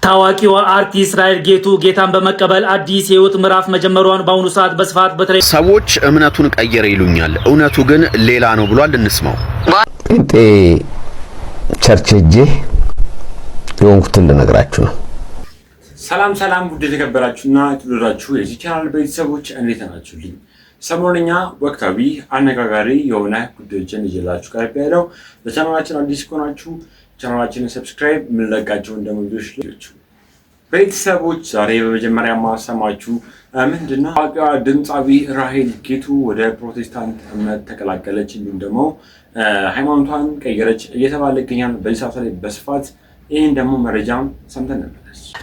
ታዋቂው አርቲስት ራሄል ጌቱ ጌታን በመቀበል አዲስ የህይወት ምዕራፍ መጀመሩን በአሁኑ ሰዓት በስፋት በተለይ ሰዎች እምነቱን ቀየረ ይሉኛል፣ እውነቱ ግን ሌላ ነው ብሏል። እንስማው። እንጤ ቸርች ሄጄ የሆንኩትን ልነግራችሁ ነው። ሰላም ውድ የተከበራችሁና የተወደዳችሁ የዚህ ቻናል ቤተሰቦች እንዴት ናችሁልኝ? ሰሞኑኛ ወቅታዊ አነጋጋሪ የሆነ ጉዳዮችን ይዤላችሁ ቀርቤያለሁ። ለቻናላችን አዲስ ከሆናችሁ ቻናላችንን ሰብስክራይብ ምንለቃቸው እንደምንዶች ልጆች ቤተሰቦች ዛሬ በመጀመሪያ ማሰማችሁ ምንድነው ታዋቂዋ ድምጻዊ ራሄል ጌቱ ወደ ፕሮቴስታንት እምነት ተቀላቀለች፣ እንዲሁም ደግሞ ሃይማኖቷን ቀየረች እየተባለ ይገኛል በዚህ ሰዓት ላይ በስፋት ይሄን ደግሞ መረጃም ሰምተን ነበር።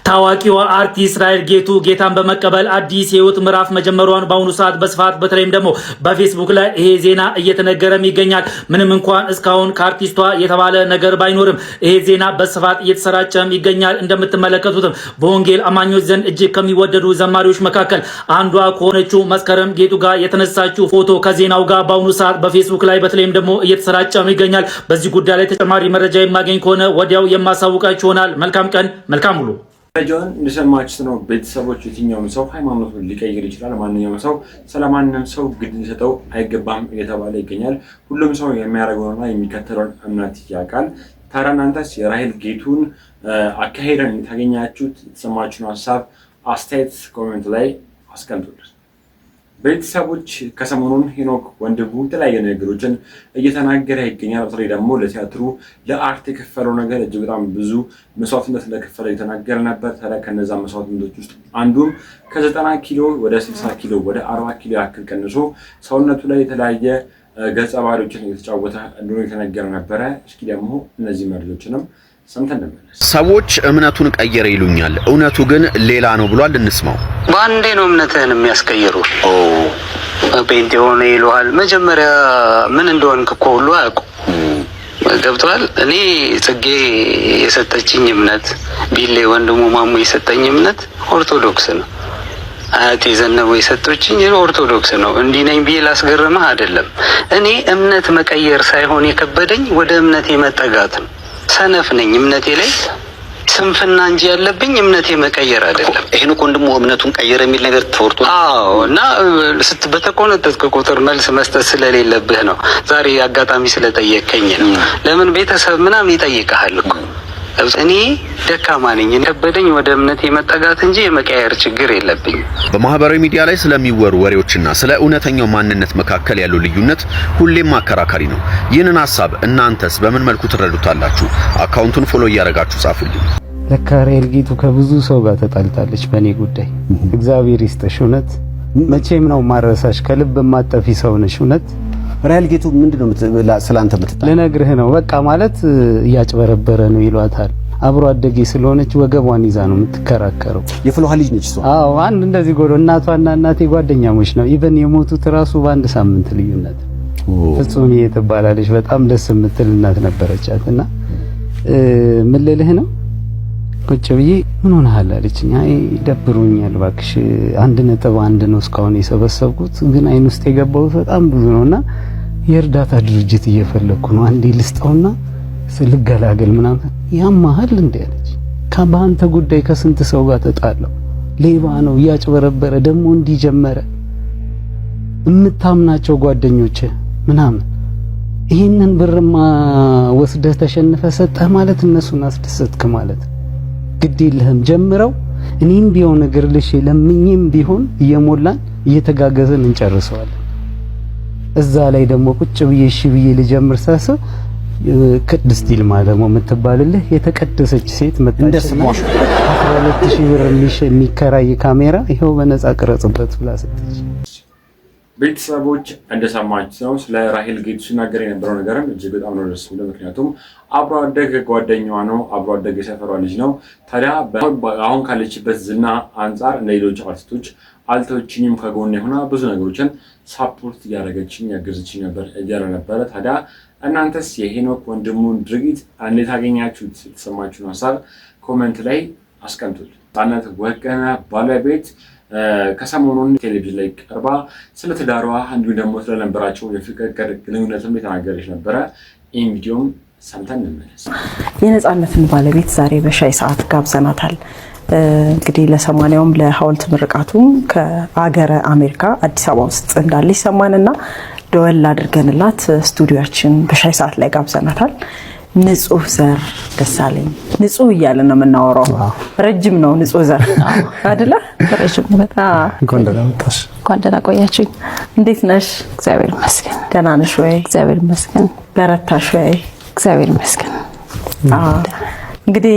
ታዋቂው አርቲስት ራሄል ጌቱ ጌታን በመቀበል አዲስ የህይወት ምዕራፍ መጀመሩን በአሁኑ ሰዓት በስፋት በተለይም ደግሞ በፌስቡክ ላይ ይሄ ዜና እየተነገረም ይገኛል። ምንም እንኳን እስካሁን ከአርቲስቷ የተባለ ነገር ባይኖርም ይሄ ዜና በስፋት እየተሰራጨም ይገኛል። እንደምትመለከቱትም በወንጌል አማኞች ዘንድ እጅግ ከሚወደዱ ዘማሪዎች መካከል አንዷ ከሆነችው መስከረም ጌቱ ጋር የተነሳችው ፎቶ ከዜናው ጋር በአሁኑ ሰዓት በፌስቡክ ላይ በተለይም ደግሞ እየተሰራጨም ይገኛል። በዚህ ጉዳይ ላይ ተጨማሪ መረጃ የማገኝ ከሆነ ወዲያው የማሳውቃችሁ ይሆናል። መልካም ቀን፣ መልካም ውሎ። መረጃውን እንደሰማችሁት ነው ቤተሰቦች። የትኛውም ሰው ሃይማኖቱን ሊቀይር ይችላል። ማንኛውም ሰው ስለማንም ሰው ግድ ሊሰጠው አይገባም እየተባለ ይገኛል። ሁሉም ሰው የሚያደርገውና የሚከተለውን እምነት ያውቃል። ታዲያ እናንተስ የራሄል ጌቱን አካሄድን ታገኛችሁት? የተሰማችሁን ሀሳብ አስተያየት ኮሜንት ላይ አስቀምጡልን። ቤተሰቦች ከሰሞኑን ሄኖክ ወንድሙ የተለያየ ነገሮችን እየተናገረ ይገኛል። በተለይ ደግሞ ለቲያትሩ ለአርት የከፈለው ነገር እጅግ በጣም ብዙ መስዋዕትነት እንደከፈለ እየተናገረ ነበር። ታዲያ ከነዛ መስዋዕትነቶች ውስጥ አንዱም ከ90 ኪሎ ወደ 60 ኪሎ ወደ 40 ኪሎ ያክል ቀንሶ ሰውነቱ ላይ የተለያየ ገጸ ባህሪዎችን እየተጫወተ እንደሆነ የተነገረ ነበረ። እስኪ ደግሞ እነዚህ መረጃዎችንም ሰምተን እንመለስ። ሰዎች እምነቱን ቀየረ ይሉኛል፣ እውነቱ ግን ሌላ ነው ብሏል። እንስማው። በአንዴ ነው እምነትህን የሚያስቀይሩ። ጴንጤ ሆነ ይሉሃል። መጀመሪያ ምን እንደሆንክ እኮ ሁሉ አያውቁም። ገብቶሃል? እኔ ጽጌ የሰጠችኝ እምነት፣ ቢሌ ወንድሙ ማሙ የሰጠኝ እምነት ኦርቶዶክስ ነው። አያቴ ዘነበ የሰጠችኝ ኦርቶዶክስ ነው። እንዲህ ነኝ ብዬ ላስገርምህ አይደለም። እኔ እምነት መቀየር ሳይሆን የከበደኝ ወደ እምነቴ መጠጋት ነው። ሰነፍ ነኝ እምነቴ ላይ ስንፍና እንጂ ያለብኝ እምነቴ መቀየር አይደለም። ይሄን እኮ ወንድሙ እምነቱን ቀየረ የሚል ነገር ተወርቶ እና በተቆነጠጥክ ቁጥር መልስ መስጠት ስለሌለብህ ነው። ዛሬ አጋጣሚ ስለጠየቀኝ ነው። ለምን ቤተሰብ ምናምን ይጠይቃል እኮ። እኔ ደካማ ነኝ፣ ከበደኝ ወደ እምነቴ መጠጋት እንጂ የመቀየር ችግር የለብኝ። በማህበራዊ ሚዲያ ላይ ስለሚወሩ ወሬዎችና ስለ እውነተኛው ማንነት መካከል ያለው ልዩነት ሁሌም አከራካሪ ነው። ይህንን ሐሳብ እናንተስ በምን መልኩ ትረዱታላችሁ? አካውንቱን ፎሎ እያደረጋችሁ ጻፉልኝ። ለካ ራሄል ጌቱ ከብዙ ሰው ጋር ተጣልታለች በኔ ጉዳይ። እግዚአብሔር ይስጥሽ። እውነት መቼም ነው ማረሳሽ። ከልብ ማጠፊ ሰው ነሽ። እውነት ራሄል ጌቱ ምንድነው ስላንተ የምትጣለው? ልነግርህ ነው። በቃ ማለት እያጭበረበረ ነው ይሏታል። አብሮ አደጌ ስለሆነች ወገቧን ይዛ ነው የምትከራከረው። የፍሎሃ ልጅ ነች እሷ። አዎ አንድ እንደዚህ ጎሎ እናቷና እናቴ ጓደኛሞች ነው። ኢቭን የሞቱት ራሱ በአንድ ሳምንት ልዩነት። ፍጹም እየተባላለች በጣም ደስ የምትል እናት ነበረቻትና ምን ልልህ ነው ቁጭ ብዬ ምን ሆነሃል አለችኝ። አይ ደብሮኛል እባክሽ 1.1 ነው እስካሁን የሰበሰብኩት፣ ግን አይን ውስጥ የገባው በጣም ብዙ ነውና የእርዳታ ድርጅት እየፈለኩ ነው፣ አንዴ ልስጠውና ስልገላገል ምናምን። ያማሃል እንዴ አለች። ከባንተ ጉዳይ ከስንት ሰው ጋር ተጣለው። ሌባ ነው እያጭበረበረ ደግሞ እንዲጀመረ እምታምናቸው ጓደኞች ምናምን ይሄንን ብርማ ወስደህ ተሸንፈ ሰጠህ ማለት እነሱን አስደሰትክ ማለት ግድ የለህም። ጀምረው እኔም ቢሆን ነገር ልሽ ለምኝም ቢሆን እየሞላን እየተጋገዘን እንጨርሰዋለን። እዛ ላይ ደግሞ ቁጭ ብዬ እሺ ብዬ ልጀምር ሳስብ ቅድስት ይልማ ደግሞ የምትባልልህ የተቀደሰች ሴት መጣችና 12000 ብር የሚከራይ ካሜራ ይሄው በነፃ ቅረጽበት ብላ ሰጠች። ቤተሰቦች እንደሰማችሁት ነው ስለ ራሄል ጌቱ ሲናገር የነበረው ነገርም እጅግ በጣም ነው ደስ የሚለው። ምክንያቱም አብሮ አደግ ጓደኛዋ ነው፣ አብሮ አደግ የሰፈሯ ልጅ ነው። ታዲያ አሁን ካለችበት ዝና አንጻር እንደ ሌሎች አርቲስቶች አልተወችኝም፣ ከጎኔ ሆና ብዙ ነገሮችን ሳፖርት እያደረገችኝ ያገዘችኝ ነበር እያለ ነበረ። ታዲያ እናንተስ የሄኖክ ወንድሙን ድርጊት እንዴት አገኛችሁት? የተሰማችሁን ሀሳብ ኮሜንት ላይ አስቀምጡልኝ። ጻነት ወርቅነህ ባለቤት ከሰሞኑን ቴሌቪዥን ላይ ቀርባ ስለ ትዳሯ እንዲሁም ደግሞ ስለነበራቸው የፍቅር ግንኙነትም የተናገረች ነበረ። ይህን ቪዲዮም ሰምተን እንመለስ። የነጻነትን ባለቤት ዛሬ በሻይ ሰዓት ጋብዘናታል። እንግዲህ ለሰማንያውም ለሐውልት ምርቃቱም ከአገረ አሜሪካ አዲስ አበባ ውስጥ እንዳለች ሰማንና ደወል አድርገንላት ስቱዲዮአችን በሻይ ሰዓት ላይ ጋብዘናታል። ንጹህ ዘር ደሳለኝ ንጹህ እያለ ነው የምናወራው። ረጅም ነው ንጹህ ዘር አይደለ? ረጅም በጣም እንኳን ደህና መጣሽ። እንኳን ደህና ቆያችሁኝ። እንዴት ነሽ? እግዚአብሔር ይመስገን። ደህና ነሽ ወይ? እግዚአብሔር ይመስገን። በረታሽ ወይ? እግዚአብሔር ይመስገን። እንግዲህ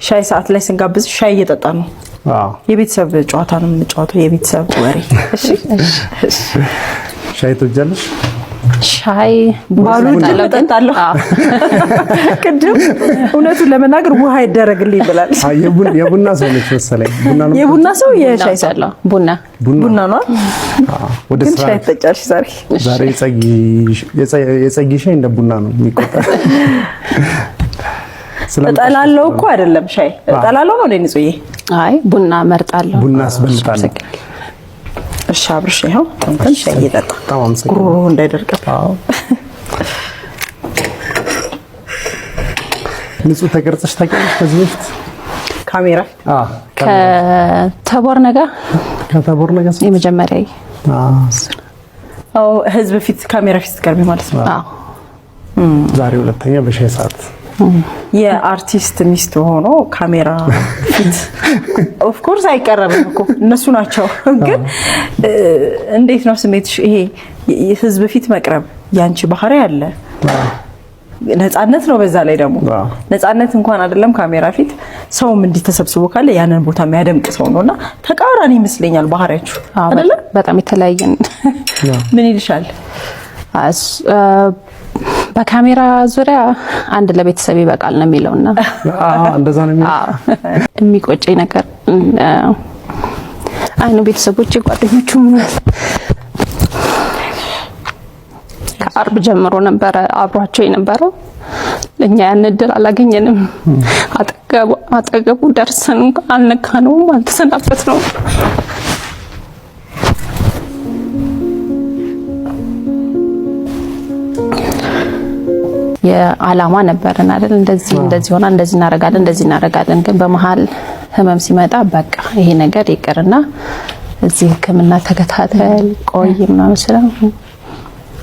ሻይ ሰዓት ላይ ስንጋብዝ ሻይ እየጠጣ ነው። የቤተሰብ ጨዋታ ነው የምንጫወተው፣ የቤተሰብ ወሬ። እሺ ሻይ ትወጃለሽ? ሻይ ባሉ እጠጣለሁ። ቅድም እውነቱን ለመናገር ውሃ ይደረግልኝ ብላል። የቡና ሰው ነች መሰለኝ። የቡና ሰው የሻይ ሰው ቡና ነው። ወደ ስራ ሻይ ትጠጫለሽ ዛሬ? ዛሬ የጸጊ ሻይ እንደ ቡና ነው የሚቆጠር። እጠላለሁ እኮ አይደለም ሻይ እጠላለሁ ነው ንጹዬ። አይ ቡና መርጣለሁ። ቡና አስበልጣለሁ። እሺ አብርሽ ይኸው እንትን ሻይ እየጠጣ ጉሮሮ እንዳይደርቅ። ንጹህ ተቀርጸሽ ታውቂያለሽ ከዚህ በፊት ካሜራ? ከተቦር ነገር የመጀመሪያ ህዝብ ፊት ካሜራ ፊት ቀርቤ ማለት ነው። ዛሬ ሁለተኛ በሻይ ሰዓት የአርቲስት ሚስት ሆኖ ካሜራ ፊት ኦፍ ኮርስ አይቀርብም እኮ እነሱ ናቸው። ግን እንዴት ነው ስሜትሽ? ይሄ ህዝብ ፊት መቅረብ ያንቺ ባህሪ አለ፣ ነፃነት ነው። በዛ ላይ ደግሞ ነፃነት እንኳን አይደለም ካሜራ ፊት ሰውም እንዲህ ተሰብስቦ ካለ ያንን ቦታ የሚያደምቅ ሰው ነውና ተቃራኒ ይመስለኛል ባህሪያችሁ አይደለ? በጣም የተለያየን። ምን ይልሻል? በካሜራ ዙሪያ አንድ ለቤተሰብ ይበቃል ነው የሚለውና እንደዛ ነው የሚለው። የሚቆጨኝ ነገር አይኑ ቤተሰቦቼ ጓደኞቹ ከአርብ ጀምሮ ነበረ አብሯቸው የነበረው። እኛ ያን እድል አላገኘንም። አጠገቡ ደርሰን አልነካነውም፣ አልተሰናበትነውም። የዓላማ ነበርና አይደል? እንደዚህ ሆና እንደዚህ እናረጋለን። ግን በመሃል ህመም ሲመጣ በቃ ይሄ ነገር ይቅርና እዚህ ህክምና ተከታተል ቆይ ምናምን ስለው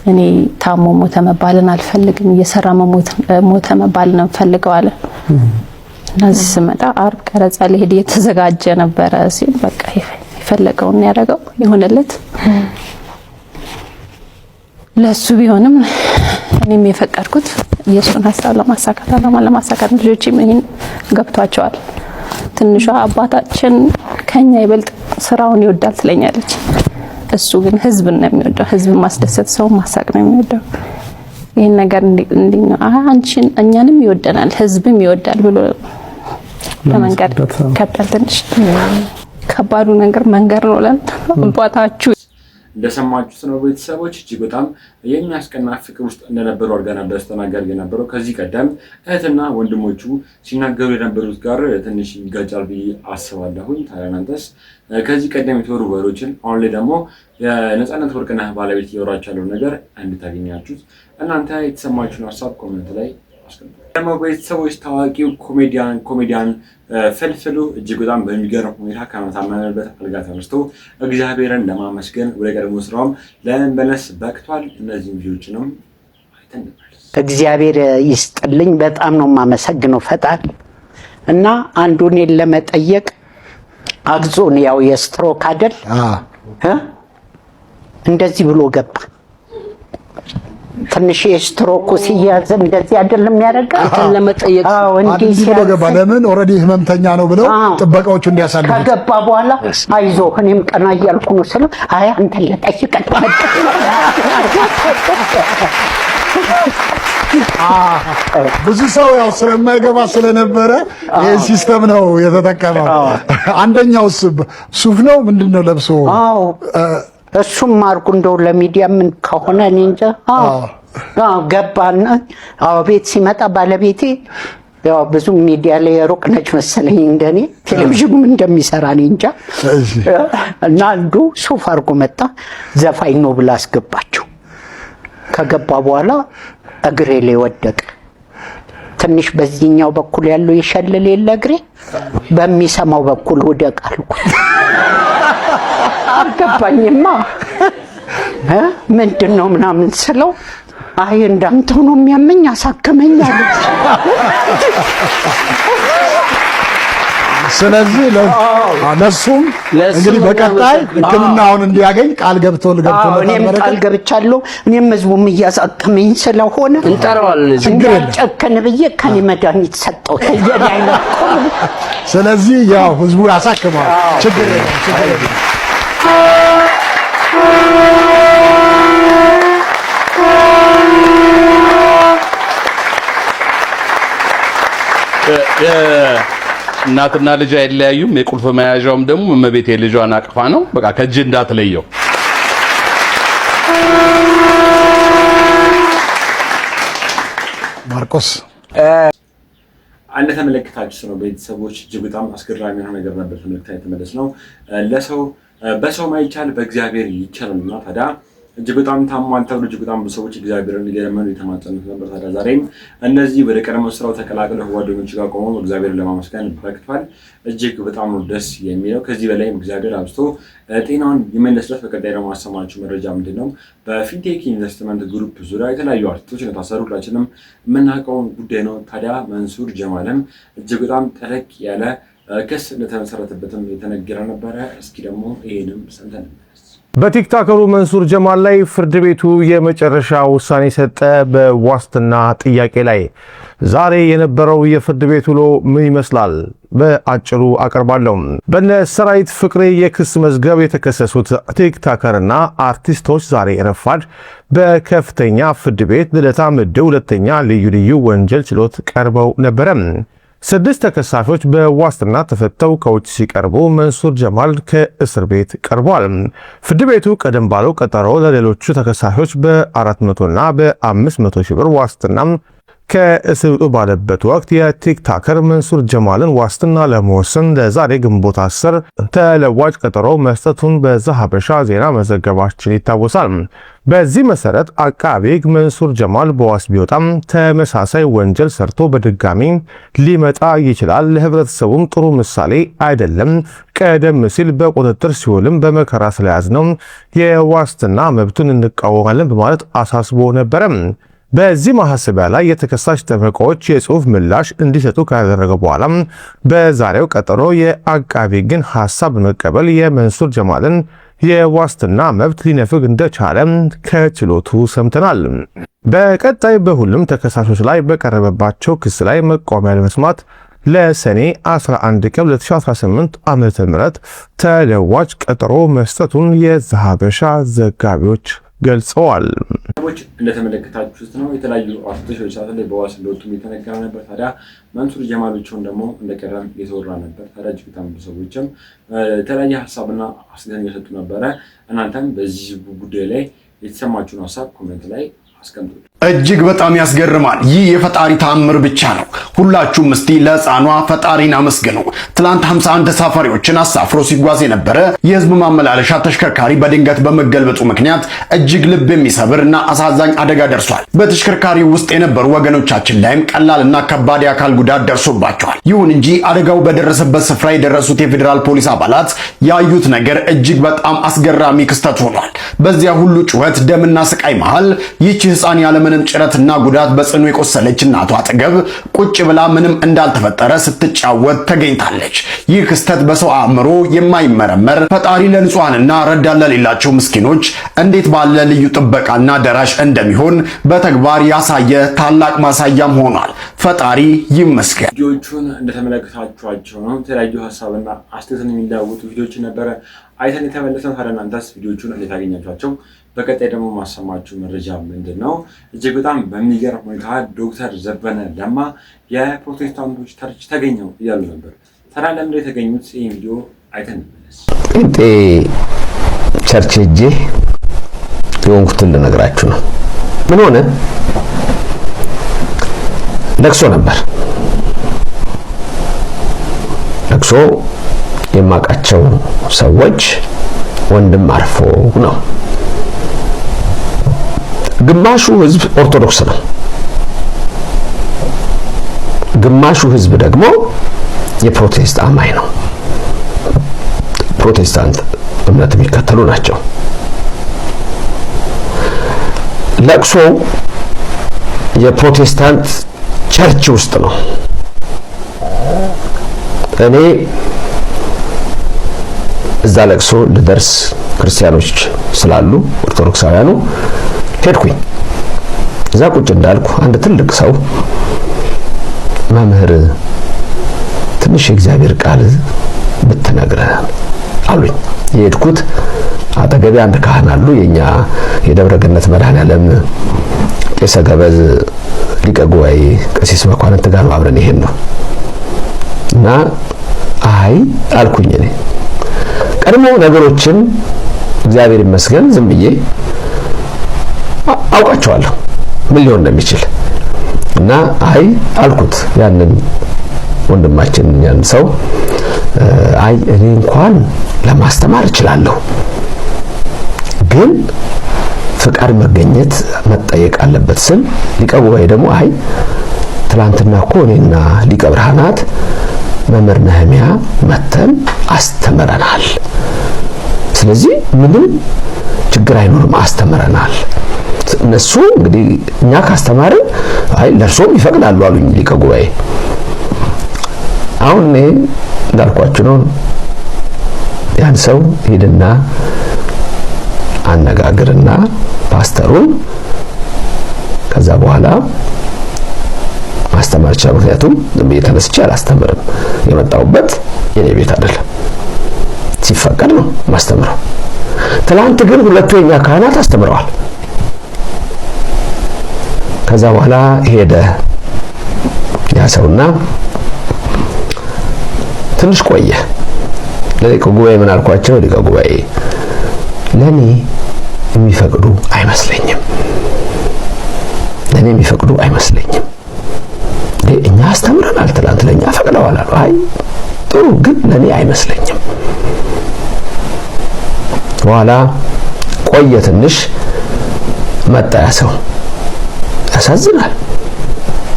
እኔ ታሞ ሞተ መባልን አልፈልግም፣ እየሰራ ሞተ መባልን እንፈልገው አለ። እነዚህ ስመጣ አርብ ቀረጻ ሊሄድ የተዘጋጀ ነበረ ሲል በቃ የፈለገውን ያደረገው የሆነለት ለሱ ቢሆንም እኔም የፈቀድኩት የሱን ሐሳብ ለማሳካት ልጆችም ይሄን ገብቷቸዋል። ትንሿ አባታችን ከኛ ይበልጥ ስራውን ይወዳል ትለኛለች። እሱ ግን ህዝብን ነው የሚወደው፣ ህዝብ ማስደሰት፣ ሰው ማሳቅ ነው የሚወደው። ይሄን ነገር እንዴ ነው አንቺን እኛንም ይወደናል ህዝብም ይወዳል ብሎ ለመንገር ከብዳል። ትንሽ ከባዱ ነገር መንገር ነው ለአባታችሁ። እንደሰማችሁት ነው ቤተሰቦች፣ እጅግ በጣም የሚያስቀና ፍቅር ውስጥ እንደነበሩ አድርጋ ነበር ስተናገር የነበረው። ከዚህ ቀደም እህትና ወንድሞቹ ሲናገሩ የነበሩት ጋር ትንሽ ይጋጫል ብዬ አስባለሁኝ። ታዲያ እናንተስ ከዚህ ቀደም የተወሩ ወሬዎችን አሁን ላይ ደግሞ የነጻነት ወርቅነህ ባለቤት እያወራች ያለው ነገር እንድታገኛችሁት እናንተ የተሰማችሁን ሀሳብ ኮሜንት ላይ አስቀምጡ። ደግሞ ቤተሰቦች ታዋቂው ኮሜዲያን ፍልፍሉ እጅግ በጣም በሚገርም ሁኔታ ከመታመንበት አልጋ ተነስቶ እግዚአብሔርን ለማመስገን ወደ ቀድሞ ስራውም ለመመለስ በቅቷል። እነዚህን ቪዲዮዎችንም አይተን እንመለስ። እግዚአብሔር ይስጥልኝ፣ በጣም ነው የማመሰግነው ፈጣሪ እና አንዱን ለመጠየቅ አግዞን ያው የስትሮክ አይደል እንደዚህ ብሎ ገባ። ትንሽ የስትሮክ ሲያዝ እንደዚህ አይደለም ያደርጋል። ለመጠየቅ እንዲህ ብሎ ገባ። ለምን ኦሬዲ ህመምተኛ ነው ብለው ጥበቃዎቹ እንዲያሳልፉ ከገባ በኋላ አይዞህ እኔም ቀና እያልኩ ነው ስለው አይ አንተ ለጠይቅ ብዙ ሰው ያው ስለማይገባ ስለነበረ ይሄ ሲስተም ነው የተጠቀመው። አንደኛው ሱፍ ነው ምንድነው ለብሶ እሱም አርጉ እንደው ለሚዲያ ምን ከሆነ እኔ እንጃ። ገባና ቤት ሲመጣ ባለቤቴ ያው ብዙ ሚዲያ ላይ ሩቅ ነች መሰለኝ እንደኔ ቴሌቪዥኑም እንደሚሰራ እኔ እንጃ። እና አንዱ ሱፍ አርጎ መጣ። ዘፋኝ ነው ብላ አስገባቸው። ከገባ በኋላ እግሬ ላይ ወደቀ። ትንሽ በዚህኛው በኩል ያለው ይሸልል የለ እግሬ በሚሰማው በኩል ወደቅ አልኩት። አልገባኝማ ምንድነው ምናምን ስለው አይ እንዳንተው ነው የሚያመኝ አሳከመኝ አለ። ስለዚህ ለነሱም እንግዲህ በቀጣይ ሕክምናውን እንዲያገኝ ቃል ገብተው እኔም ቃል ገብቻለሁ። እኔም ህዝቡም እያሳከመኝ ስለሆነ እንጠራዋለን እንዳልጨከን ብዬ ከኔ መድኃኒት ሰጠው ተየዳይ ነው። ስለዚህ ያው ህዝቡ ያሳክመዋል። ችግር የለም። እናትና ልጅ አይለያዩም። የቁልፍ መያዣውም ደግሞ እመቤቴ ልጇን አቅፋ ነው። በቃ ከእጅ እንዳትለየው። ማርቆስ እንደተመለከታችሁ ነው ቤተሰቦች፣ እጅግ በጣም አስገራሚ የሆነ ነገር ነበር ተመልክተን የተመለስነው። ለሰው በሰው ማይቻል በእግዚአብሔር ይቻላልና ታዲያ እጅግ በጣም ታሟል ተብሎ እጅግ በጣም ብዙ ሰዎች እግዚአብሔርን እየለመኑ የተማጸኑት ነበር። ታዲያ ዛሬም እነዚህ ወደ ቀድሞ ስራው ተቀላቅለው ጓደኞች ጋር ቆመው እግዚአብሔርን ለማመስገን በቅቷል። እጅግ በጣም ነው ደስ የሚለው። ከዚህ በላይም እግዚአብሔር አብዝቶ ጤናውን ይመለስለት። በቀጣይ ደግሞ ማሰማችሁ መረጃ ምንድነው? በፊንቴክ ኢንቨስትመንት ግሩፕ ዙሪያ የተለያዩ አርቲስቶች እንደታሰሩ ሁላችንም የምናውቀው ጉዳይ ነው። ታዲያ መንሱር ጀማልም እጅግ በጣም ጠለቅ ያለ ክስ እንደተመሰረተበትም የተነገረ ነበረ። እስኪ ደግሞ ይሄንም ሰምተን በቲክቶከሩ መንሱር ጀማል ላይ ፍርድ ቤቱ የመጨረሻ ውሳኔ ሰጠ። በዋስትና ጥያቄ ላይ ዛሬ የነበረው የፍርድ ቤት ውሎ ምን ይመስላል? በአጭሩ አቀርባለሁ። በነ ሰራዊት ፍቅሬ የክስ መዝገብ የተከሰሱት ቲክቶከርና አርቲስቶች ዛሬ ረፋድ በከፍተኛ ፍርድ ቤት ልደታ ምድብ ሁለተኛ ልዩ ወንጀል ችሎት ቀርበው ነበረ። 6 ተከሳሾች በዋስትና ተፈተው ከውጭ ሲቀርቡ መንሱር ጀማል ከእስር ቤት ቀርቧል። ፍርድ ቤቱ ቀደም ባለው ቀጠሮ ለሌሎቹ ተከሳሾች በ400 እና በ500 ሺህ ብር ዋስትና ከእስር ውጡ ባለበት ወቅት የቲክቶከር መንሱር ጀማልን ዋስትና ለመወሰን ለዛሬ ግንቦት 10 ተለዋጭ ቀጠሮ መስጠቱን በዛሀበሻ ዜና መዘገባችን ይታወሳል። በዚህ መሰረት አቃቤ ሕግ መንሱር ጀማል በዋስ ቢወጣም ተመሳሳይ ወንጀል ሰርቶ በድጋሚ ሊመጣ ይችላል፣ ለህብረተሰቡም ጥሩ ምሳሌ አይደለም፣ ቀደም ሲል በቁጥጥር ሲውልም በመከራ ስለያዝነው የዋስትና መብቱን እንቃወማለን በማለት አሳስቦ ነበረ። በዚህ ማሐሰቢያ ላይ የተከሳሽ ጠበቃዎች የጽሑፍ ምላሽ እንዲሰጡ ካደረገ በኋላ በዛሬው ቀጠሮ የአቃቤ ሕግን ሐሳብ በመቀበል የመንሱር ጀማልን የዋስትና መብት ሊነፍግ እንደቻለ ከችሎቱ ሰምተናል። በቀጣይ በሁሉም ተከሳሾች ላይ በቀረበባቸው ክስ ላይ መቃወሚያ ለመስማት ለሰኔ 11 ቀን 2018 ዓ.ም ተለዋጭ ቀጠሮ መስጠቱን የዛሀበሻ ዘጋቢዎች ገልጸዋል። ሰዎች እንደተመለከታችሁት ነው። የተለያዩ አርቲስቶች ሰዓት ላይ በዋስ እንደወጡ የተነገረ ነበር። ታዲያ መንሱር ጀማል ብቻውን ደግሞ እንደቀረም የተወራ ነበር። ታዲያ እጅግ በጣም ብዙ ሰዎችም የተለያየ ሀሳብና አስተያየት እየሰጡ ነበረ። እናንተም በዚህ ጉዳይ ላይ የተሰማችሁን ሀሳብ ኮሜንት ላይ አስቀምጡ። እጅግ በጣም ያስገርማል። ይህ የፈጣሪ ተአምር ብቻ ነው። ሁላችሁም እስቲ ለሕፃኗ ፈጣሪን አመስግኑ። ትላንት 51 ተሳፋሪዎችን አሳፍሮ ሲጓዝ የነበረ የህዝብ ማመላለሻ ተሽከርካሪ በድንገት በመገልበጡ ምክንያት እጅግ ልብ የሚሰብር እና አሳዛኝ አደጋ ደርሷል። በተሽከርካሪው ውስጥ የነበሩ ወገኖቻችን ላይም ቀላልና ከባድ የአካል ጉዳት ደርሶባቸዋል። ይሁን እንጂ አደጋው በደረሰበት ስፍራ የደረሱት የፌዴራል ፖሊስ አባላት ያዩት ነገር እጅግ በጣም አስገራሚ ክስተት ሆኗል። በዚያ ሁሉ ጩኸት፣ ደምና ስቃይ መሃል ይህች ሕፃን ያለምንም ጭረትና ጉዳት በጽኑ የቆሰለች እናቷ አጠገብ ቁጭ ብላ ምንም እንዳልተፈጠረ ስትጫወት ተገኝታለች። ይህ ክስተት በሰው አእምሮ የማይመረመር ፈጣሪ ለንጹሃንና ረዳት ለሌላቸው ምስኪኖች እንዴት ባለ ልዩ ጥበቃና ደራሽ እንደሚሆን በተግባር ያሳየ ታላቅ ማሳያም ሆኗል። ፈጣሪ ይመስገን። ቪዲዮቹን እንደተመለከታችኋቸው ነው። የተለያዩ ሀሳብና አስተያየትን የሚለዋወጡ ቪዲዮች ነበረ አይተን የተመለስነው። ታዲያ እናንተስ ቪዲዮቹን እንዴት አገኛችኋቸው? በቀጣይ ደግሞ ማሰማችሁ መረጃ ምንድን ነው? እጅግ በጣም በሚገርም ሁኔታ ዶክተር ዘበነ ለማ የፕሮቴስታንቶች ቸርች ተገኘው እያሉ ነበር። ታዲያ ለምንድን ነው የተገኙት? ይህን ቪዲዮ አይተን እንመለስ። ጴንጤ ቸርች ሄጄ የሆንኩትን ልነግራችሁ ነው። ምን ሆነ? ለቅሶ ነበር። ለቅሶ የማውቃቸው ሰዎች ወንድም አርፎ ነው። ግማሹ ህዝብ ኦርቶዶክስ ነው። ግማሹ ህዝብ ደግሞ የፕሮቴስት አማኝ ነው። ፕሮቴስታንት እምነት የሚከተሉ ናቸው። ለቅሶ የፕሮቴስታንት ቸርች ውስጥ ነው። እኔ እዛ ለቅሶ ልደርስ ክርስቲያኖች ስላሉ ኦርቶዶክሳውያኑ ሄድኩኝ። እዛ ቁጭ እንዳልኩ አንድ ትልቅ ሰው መምህር ትንሽ የእግዚአብሔር ቃል ብትነግረን አሉኝ። የሄድኩት አጠገቤ አንድ ካህን አሉ። የኛ የደብረ ገነት መድኃኔዓለም ቄሰ ገበዝ ሊቀ ጉባኤ ቀሲስ መኳንንት ጋር አብረን ይሄን ነው እና አይ አልኩኝ። እኔ ቀድሞ ነገሮችን እግዚአብሔር ይመስገን ዝም ብዬ አውቃቸዋለሁ ምን ሊሆን እንደሚችል እና አይ አልኩት ያንን ወንድማችን ያን ሰው አይ እኔ እንኳን ለማስተማር እችላለሁ፣ ግን ፍቃድ መገኘት መጠየቅ አለበት ስል ሊቀ ጉባኤ ደግሞ አይ ትላንትና እኮ እኔና ሊቀ ብርሃናት መምህር ነህሚያ መተን አስተምረናል፣ ስለዚህ ምንም ችግር አይኖርም አስተምረናል። እነሱ እንግዲህ እኛ ካስተማርን አይ ለርሶም ይፈቅዳሉ አሉኝ ሊቀ ጉባኤ። አሁን እኔ እንዳልኳችሁ ነው። ያን ሰው ሄድና አነጋግርና ፓስተሩን ከዛ በኋላ ማስተማር ይችላል። ምክንያቱም ዝም ብዬ ተነስቼ አላስተምርም። የመጣሁበት የኔ ቤት አይደለም፣ ሲፈቀድ ነው ማስተምረው። ትላንት ግን ሁለቱ የኛ ካህናት አስተምረዋል። ከዛ በኋላ ሄደ ያ ሰውና ትንሽ ቆየ። ለሊቀ ጉባኤ ምን አልኳቸው? ሊቀ ጉባኤ ለኔ የሚፈቅዱ አይመስለኝም፣ ለኔ የሚፈቅዱ አይመስለኝም። እኛ አስተምረናል፣ ትላንት ለኛ ፈቅደዋል አሉ። አይ ጥሩ፣ ግን ለኔ አይመስለኝም። በኋላ ቆየ ትንሽ፣ መጣ ያ ሰው። ያሳዝናል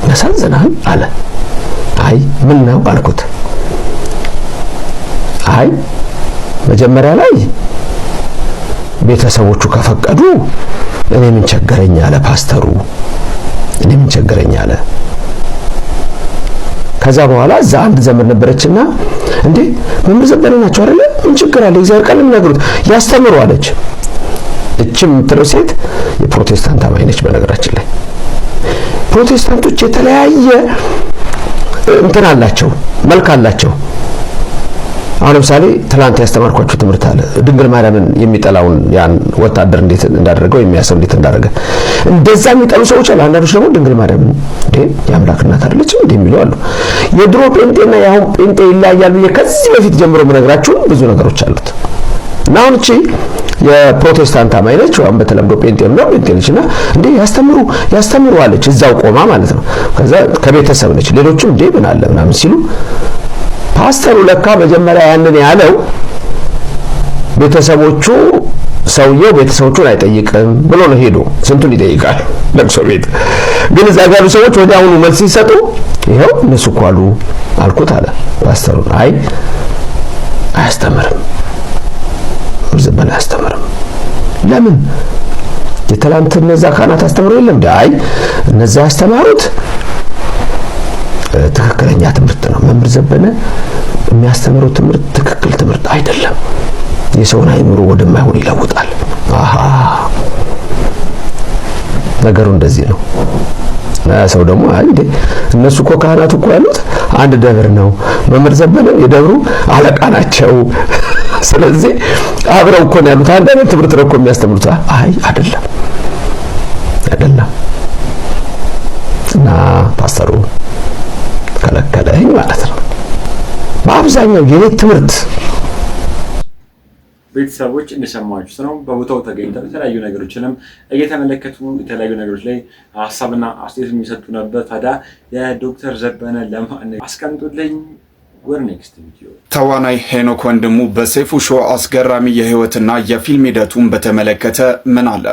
ያሳዝናል አለ። አይ ምን ነው አልኩት። አይ መጀመሪያ ላይ ቤተሰቦቹ ከፈቀዱ እኔ ምን ቸገረኝ አለ ፓስተሩ፣ እኔ ምን ቸገረኝ አለ። ከዛ በኋላ እዛ አንድ ዘመድ ነበረችና እንዴ መምህር ዘበነ ናቸው አይደለ? ምን ችግር አለ? እግዚአብሔር ቃል የሚነግሩት ያስተምሩ አለች። እችም የምትለው ሴት የፕሮቴስታንት አማኝ ነች። በነገራችን ላይ ፕሮቴስታንቶች የተለያየ እንትን አላቸው፣ መልክ አላቸው። አሁን ለምሳሌ ትላንት ያስተማርኳችሁ ትምህርት አለ። ድንግል ማርያምን የሚጠላውን ያን ወታደር እንዴት እንዳደረገው የሚያሰው እንዴት እንዳደረገ እንደዛ የሚጠሉ ሰዎች አሉ። አንዳንዶች ደግሞ ድንግል ማርያምን እንዴ የአምላክ እናት አይደለችም እንዴ የሚሉ አሉ። የድሮ ጴንጤና የአሁን ጴንጤ ይለያያል ብዬ ከዚህ በፊት ጀምሮ የምነግራችሁ ብዙ ነገሮች አሉት። እና አሁን እቺ የፕሮቴስታንት አማኝ ነች፣ ወይም በተለምዶ ጴንጤ ነው ጴንጤ ነችና እንዴ ያስተምሩ አለች፣ እዛው ቆማ ማለት ነው። ከዛ ከቤተሰብ ነች። ሌሎችም እንዴ ምን አለ ምናምን ሲሉ ፓስተሩ ለካ መጀመሪያ ያንን ያለው ቤተሰቦቹ ሰውየው ቤተሰቦቹን አይጠይቅም ብሎ ነው ሄዶ ስንቱን ይጠይቃል ለቅሶ ቤት። ግን እዛ ጋር ሰዎች ወዲያውኑ መልስ ሲሰጡ ይሄው እነሱ እኮ አሉ አልኩት አለ ፓስተሩ። አይ አያስተምርም፣ ዝም አያስተምርም። ለምን የትላንት እነዛ ካህናት አስተምረው የለም እንዴ? አይ እነዛ ያስተማሩት ትክክለኛ ትምህርት ነው። መምህር ዘበነ የሚያስተምረው ትምህርት ትክክል ትምህርት አይደለም፣ የሰውን አይምሮ ወደማይሆን ይለውጣል። አሃ ነገሩ እንደዚህ ነው። ሰው ደግሞ እንዴ እነሱ እኮ ካህናቱ እኮ ያሉት አንድ ደብር ነው፣ መምህር ዘበነ የደብሩ አለቃ ናቸው። ስለዚህ አብረው እኮ ነው ያሉት፣ አንድ አይነት ትምህርት ነው እኮ የሚያስተምሩት። አይ አይደለም አይደለም። እና ፓስተሩ ከለከለኝ ማለት ነው። በአብዛኛው የኔ ትምህርት ቤተሰቦች እንደሰማችሁት ነው። በቦታው ተገኝተው የተለያዩ ነገሮችንም እየተመለከቱ የተለያዩ ነገሮች ላይ ሀሳብና አስተያየት የሚሰጡ ነበር። ታዲያ የዶክተር ዘበነ ለማን አስቀምጡልኝ ወደ ኔክስት ቪዲዮ። ተዋናይ ሄኖክ ወንድሙ በሰይፉ ሾው አስገራሚ የህይወትና የፊልም ሂደቱን በተመለከተ ምን አለ?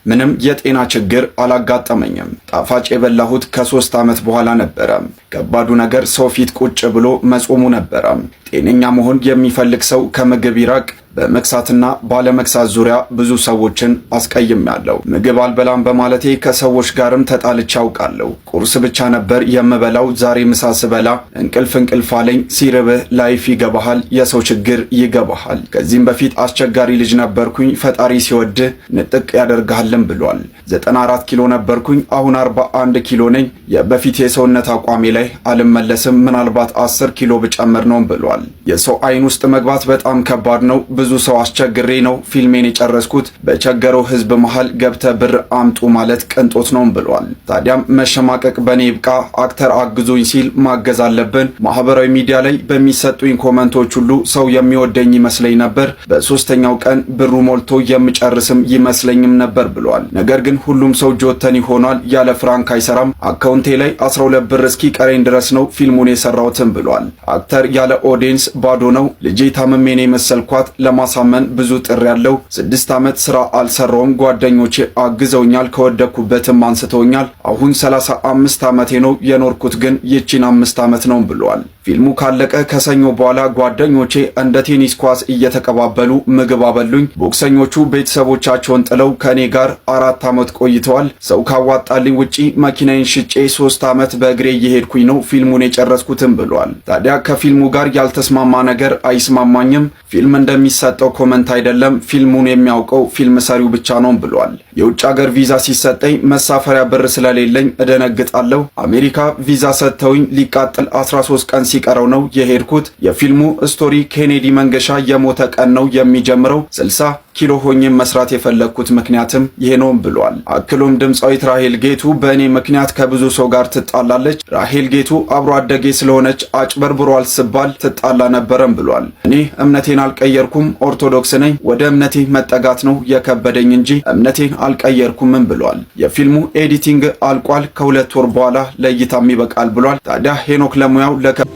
ምንም የጤና ችግር አላጋጠመኝም። ጣፋጭ የበላሁት ከ3 ዓመት በኋላ ነበረ። ከባዱ ነገር ሰው ፊት ቁጭ ብሎ መጾሙ ነበረ። ጤነኛ መሆን የሚፈልግ ሰው ከምግብ ይራቅ። በመክሳትና ባለመክሳት ዙሪያ ብዙ ሰዎችን አስቀይሜያለሁ። ምግብ አልበላም በማለቴ ከሰዎች ጋርም ተጣልቼ አውቃለሁ። ቁርስ ብቻ ነበር የምበላው። ዛሬ ምሳ ስበላ እንቅልፍ አለኝ። ሲርብህ ላይፍ ይገባሃል፣ የሰው ችግር ይገባሃል። ከዚህም በፊት አስቸጋሪ ልጅ ነበርኩኝ። ፈጣሪ ሲወድህ ንጥቅ ያደርግሃልም ብሏል። 94 ኪሎ ነበርኩኝ፣ አሁን 41 ኪሎ ነኝ። የበፊት የሰውነት አቋሜ ላይ አልመለስም፣ ምናልባት 10 ኪሎ ብጨምር ነው ብሏል። የሰው አይን ውስጥ መግባት በጣም ከባድ ነው። ብዙ ሰው አስቸግሬ ነው ፊልሜን የጨረስኩት። በቸገረው ህዝብ መሃል ገብተ ብር አምጡ ማለት ቅንጦት ነው ብሏል። ታዲያም መሸማቀቅ በኔ ይብቃ፣ አክተር አግዙኝ ሲል ማገዝ አለብን። ማህበራዊ ሚዲያ ላይ በሚሰጡኝ ኮመንቶች ሁሉ ሰው የሚወደኝ ይመስለኝ ነበር። በሶስተኛው ቀን ብሩ ሞልቶ የምጨርስም ይመስለኝም ነበር ብሏል። ነገር ግን ሁሉም ሰው ጆተኒ ሆኗል። ያለ ፍራንክ አይሰራም። አካውንቴ ላይ 12 ብር እስኪ ቀረኝ ድረስ ነው ፊልሙን የሰራሁትም ብሏል። አክተር ያለ ኦዲየንስ ባዶ ነው። ልጄ ታመሜን የመሰልኳት ለማሳመን ብዙ ጥሪ ያለው 6 ዓመት ስራ አልሰራውም። ጓደኞቼ አግዘውኛል፣ ከወደኩበትም አንስተውኛል። አሁን 35 ዓመቴ ነው። የኖርኩት ግን ይቺን 5 ዓመት ነው ብሏል። ፊልሙ ካለቀ ከሰኞ በኋላ ጓደኞቼ እንደ ቴኒስ ኳስ እየተቀባበሉ ምግብ አበሉኝ። ቦክሰኞቹ ቤተሰቦቻቸውን ጥለው ከኔ ጋር 4 ዓመት ቆይተዋል። ሰው ካዋጣልኝ ውጪ መኪናዬን ሽጬ 3 ዓመት በእግሬ እየሄድኩኝ ነው ፊልሙን የጨረስኩትም ብሏል። ታዲያ ከፊልሙ ጋር ያልተስማማ ነገር አይስማማኝም። ፊልም እንደሚሰጠው ኮመንት አይደለም፣ ፊልሙን የሚያውቀው ፊልም ሰሪው ብቻ ነው ብሏል። የውጭ ሀገር ቪዛ ሲሰጠኝ መሳፈሪያ ብር ስለሌለኝ እደነግጣለሁ። አሜሪካ ቪዛ ሰጥተውኝ ሊቃጥል 13 ቀን ሲቀረው ነው የሄድኩት። የፊልሙ ስቶሪ ኬኔዲ መንገሻ የሞተ ቀን ነው የሚጀምረው። 60 ኪሎ ሆኜ መስራት የፈለግኩት ምክንያትም ይሄ ነው ብሏል። አክሎም ድምጻዊት ራሄል ጌቱ በእኔ ምክንያት ከብዙ ሰው ጋር ትጣላለች። ራሄል ጌቱ አብሮ አደጌ ስለሆነች አጭበርብሯል ስባል ትጣላ ነበረም ብሏል። እኔ እምነቴን አልቀየርኩም፣ ኦርቶዶክስ ነኝ። ወደ እምነቴ መጠጋት ነው የከበደኝ እንጂ እምነቴን አልቀየርኩምም ብሏል። የፊልሙ ኤዲቲንግ አልቋል፣ ከ2 ወር በኋላ ለእይታም ይበቃል ብሏል። ታዲያ ሄኖክ ለሙያው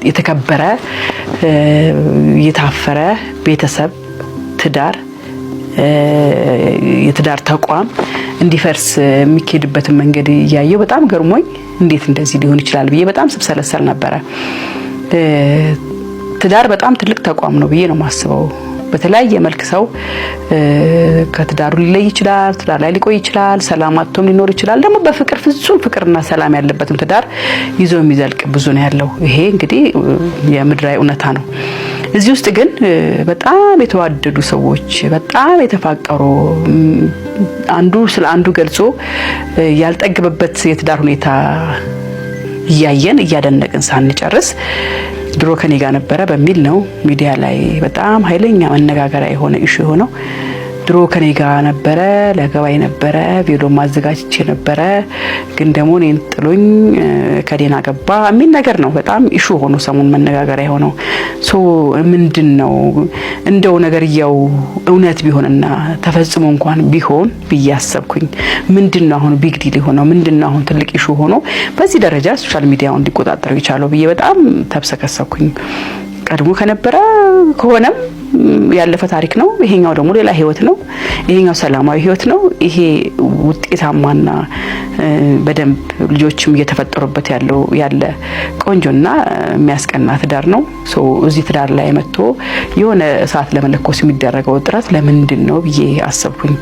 የተከበረ የታፈረ ቤተሰብ ትዳር የትዳር ተቋም እንዲፈርስ የሚኬድበትን መንገድ እያየው በጣም ገርሞኝ እንዴት እንደዚህ ሊሆን ይችላል ብዬ በጣም ስብሰለሰል ነበረ። ትዳር በጣም ትልቅ ተቋም ነው ብዬ ነው ማስበው። በተለያየ መልክ ሰው ከትዳሩ ሊለይ ይችላል፣ ትዳር ላይ ሊቆይ ይችላል፣ ሰላም አጥቶም ሊኖር ይችላል። ደግሞ በፍቅር ፍጹም ፍቅርና ሰላም ያለበትን ትዳር ይዞ የሚዘልቅ ብዙ ነው ያለው። ይሄ እንግዲህ የምድራዊ እውነታ ነው። እዚህ ውስጥ ግን በጣም የተዋደዱ ሰዎች፣ በጣም የተፋቀሩ አንዱ ስለ አንዱ ገልጾ ያልጠገበበት የትዳር ሁኔታ እያየን እያደነቅን ሳንጨርስ ድሮ ከኔ ጋር ነበረ በሚል ነው ሚዲያ ላይ በጣም ኃይለኛ መነጋገሪያ የሆነ ኢሹ የሆነው። ድሮ ከኔ ጋር ነበረ፣ ለገባይ ነበረ፣ ቪዲዮ ማዘጋጅቼ ነበረ፣ ግን ደግሞ እኔን ጥሎኝ ከዴና ገባ የሚል ነገር ነው በጣም ኢሹ ሆኖ ሰሞኑን መነጋገሪያ የሆነው። ምንድነው እንደው ነገርያው እውነት ቢሆንና ተፈጽሞ እንኳን ቢሆን ብያሰብኩኝ ምንድነው አሁን ቢግ ዲል ሆኖ ምንድነው አሁን ትልቅ ኢሹ ሆኖ በዚህ ደረጃ ሶሻል ሚዲያውን እንዲቆጣጠረው ይቻለው ብዬ በጣም ተብሰከሰኩኝ። ቀድሞ ከነበረ ከሆነም ያለፈ ታሪክ ነው። ይሄኛው ደግሞ ሌላ ህይወት ነው። ይሄኛው ሰላማዊ ህይወት ነው። ይሄ ውጤታማና በደንብ ልጆችም እየተፈጠሩበት ያለ ቆንጆና የሚያስቀና ትዳር ነው። እዚህ ትዳር ላይ መጥቶ የሆነ እሳት ለመለኮስ የሚደረገው ጥረት ለምንድን ነው ብዬ አሰብኩኝ።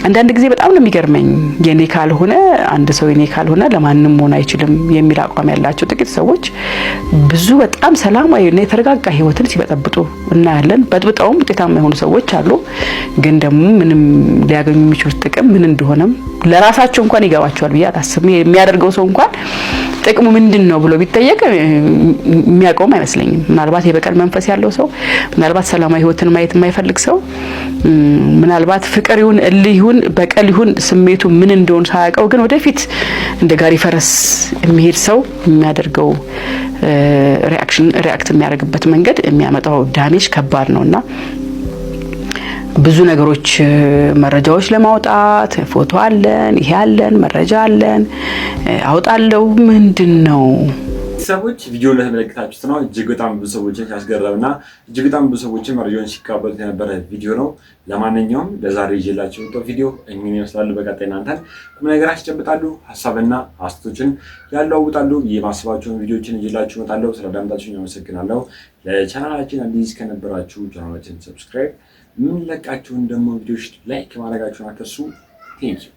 አንዳንድ ጊዜ በጣም ነው የሚገርመኝ። የኔ ካልሆነ አንድ ሰው የኔ ካልሆነ ለማንም መሆን አይችልም የሚል አቋም ያላቸው ጥቂት ሰዎች ብዙ በጣም ሰላማዊና የተረጋጋ ህይወትን ሲበጠብጡ እናያለን። በጥብጣውም ውጤታማ የሆኑ ሰዎች አሉ። ግን ደግሞ ምንም ሊያገኙ የሚችሉት ጥቅም ምን እንደሆነም ለራሳቸው እንኳን ይገባቸዋል ብዬ አላስብም። የሚያደርገው ሰው እንኳን ጥቅሙ ምንድነው ብሎ ቢጠየቅ የሚያውቀውም አይመስለኝም። ምናልባት የበቀል መንፈስ ያለው ሰው፣ ምናልባት ሰላማዊ ህይወትን ማየት የማይፈልግ ሰው፣ ምናልባት ፍቅር ይሁን እልህ ይሁን በቀል ይሁን ስሜቱ ምን እንደሆነ ሳያውቀው ግን ወደፊት እንደ ጋሪ ፈረስ የሚሄድ ሰው የሚያደርገው ሪአክት የሚያደርግበት መንገድ የሚያመጣው ዳሜጅ ከባድ ነውና ብዙ ነገሮች መረጃዎች ለማውጣት ፎቶ አለን፣ ይሄ አለን፣ መረጃ አለን፣ አውጣለው ምንድነው ቤተሰቦች ቪዲዮ እንደተመለከታችሁት ነው እጅግ በጣም ብዙ ሰዎችን ሲያስገርምና እጅግ በጣም ብዙ ሰዎችን መረጃውን ሲቀበሉት የነበረ ቪዲዮ ነው። ለማንኛውም ለዛሬ ይዤላችሁ የወጣው ቪዲዮ እኚህን ይመስላሉ። በቀጣይ እናንተን ቁም ነገር ያስጨብጣሉ፣ ሀሳብና አስተያየቶችን ያለዋውጣሉ የማስባቸውን ቪዲዮዎችን ይዤላችሁ እመጣለሁ። ስለዳምጣችሁኝ አመሰግናለሁ። ለቻናላችን አዲስ ከነበራችሁ ቻናላችን ሰብስክራይብ፣ ምን ለቃችሁን ደግሞ ቪዲዮዎች ላይክ ማድረጋችሁን አትርሱ። ቴንኪው